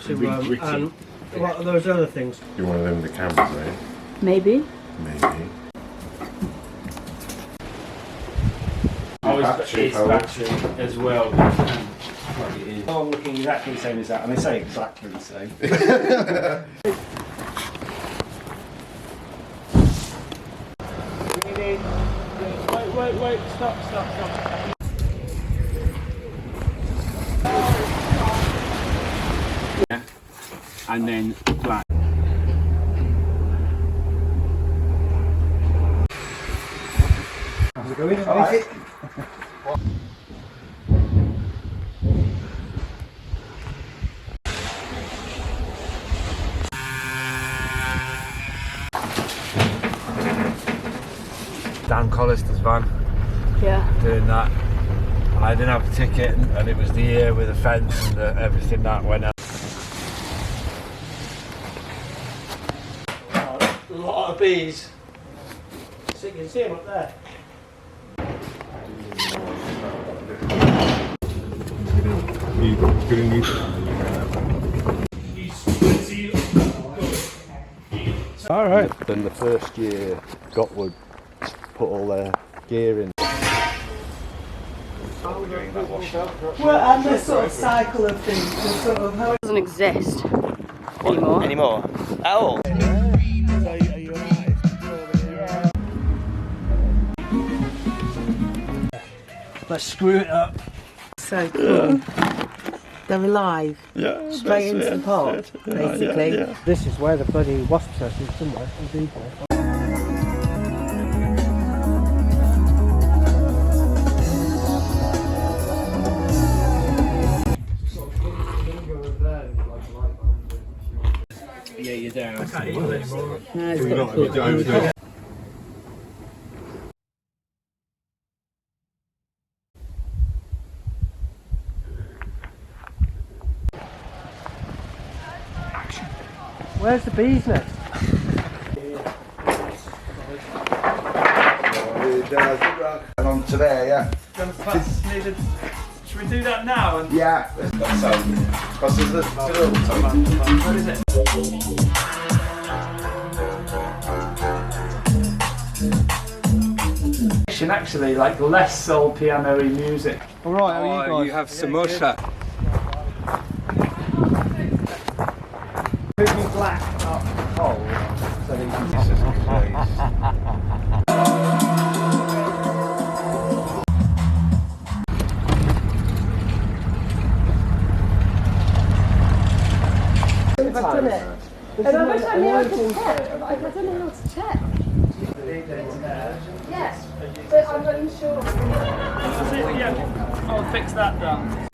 course it won't. And what are those other things? You want them the cameras, right? Maybe. Maybe. Oh, it's battery as well. Oh, I'm looking exactly the same as that. I mean, say exactly the same. Wait, stop. Yeah, and then black. How's it going? Right. Dan Collister's van. Yeah. Doing that. And I didn't have a ticket, and it was the year with the fence and everything that went out. A lot of bees. So you can see them up there. All right. Then the first year, Gotwood put all their gear in. Well, and this sort of cycle of things, sort of how it Doesn't exist anymore. Anymore? At all? Let's screw it up. So cool. They're alive. Yeah. Straight into the pot, basically. Yeah. This is where the bloody wasp nest is somewhere. Yeah, you're down. No, it's got cool. Where's the bee's nest? On today, yeah. Should we do that now? And Yeah. Because there's the what is it? Actually, like less soul piano-y music. All right, how are you guys? You have samosa. Moving black up cold, so that you can Have I done it? And I wish I knew how to check, but I don't know how to check. Yes, but I'm unsure. Yeah, I'll fix that down.